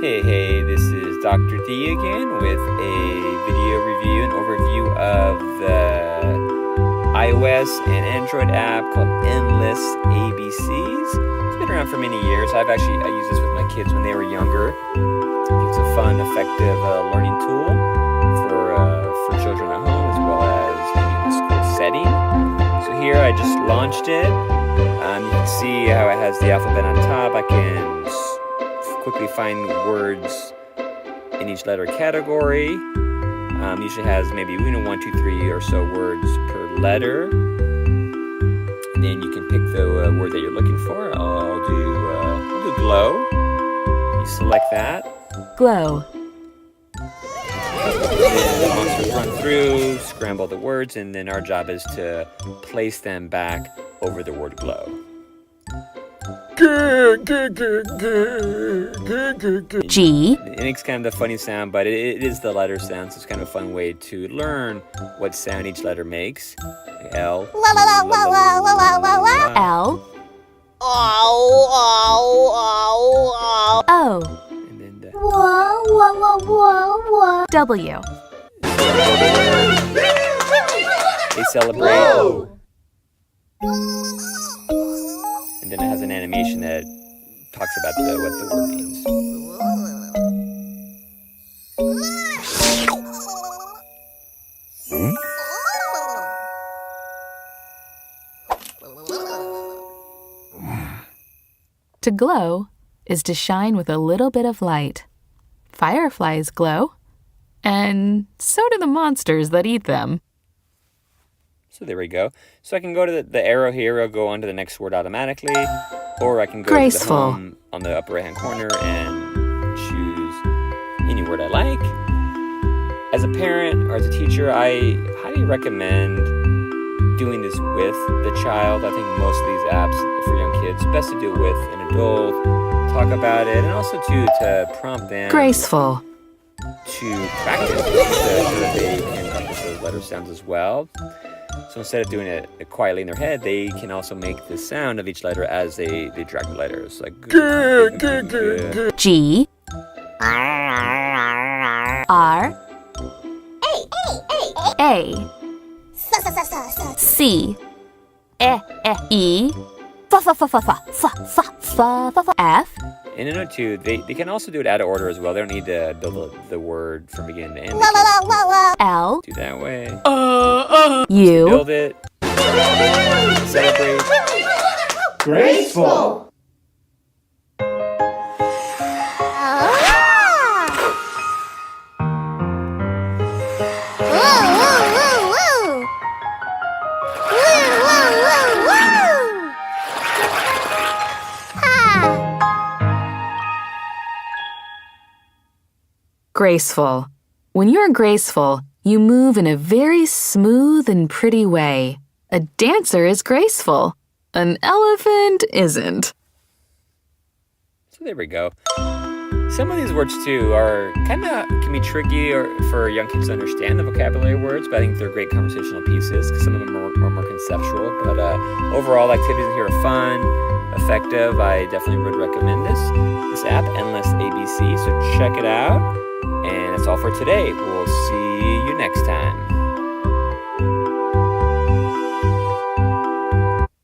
Hey, this is Dr. D again with a video review and overview of the iOS and Android app called Endless ABCs. It's been around for many years. I used this with my kids when they were younger. It's a fun, effective learning tool for children at home as well as maybe in a school setting. So here I just launched it. You can see how it has the alphabet on top. I can quickly find words in each letter category. Usually has maybe 1, 2, 3 or so words per letter. And then you can pick the word that you're looking for. I'll do glow. You select that. Glow. Then the monsters run through, scramble the words, and then our job is to place them back over the word glow. G. It makes kind of the funny sound, but it is the letter sound, so it's kind of a fun way to learn what sound each letter makes. L. L. O. And then the W. they celebrate. And then it has an animation that talks about what the word means. To glow is to shine with a little bit of light. Fireflies glow, and so do the monsters that eat them. So there we go. So I can go to the arrow here, I'll go on to the next word automatically, or I can go Graceful. to the home on the upper right-hand corner and choose any word I like. As a parent or as a teacher, I highly recommend doing this with the child. I think most of these apps for young kids, best to do it with an adult, talk about it, and also to prompt them Graceful. to practice so that they can accomplish those letter sounds as well. So instead of doing it quietly in their head, they can also make the sound of each letter as they drag the letters. Like G. R. A. C. E. F. And in note 2, they can also do it out of order as well. They don't need to build the word from beginning to end. L. Do that way. U. Build it. Celebrate. Graceful. Graceful. When you're graceful, you move in a very smooth and pretty way. A dancer is graceful. An elephant isn't. So there we go. Some of these words too can be tricky for young kids to understand the vocabulary words, but I think they're great conversational pieces because some of them are more conceptual. But overall, activities in here are fun, effective. I definitely would recommend this app, Endless ABC. So check it out. And that's all for today. We'll see you next time.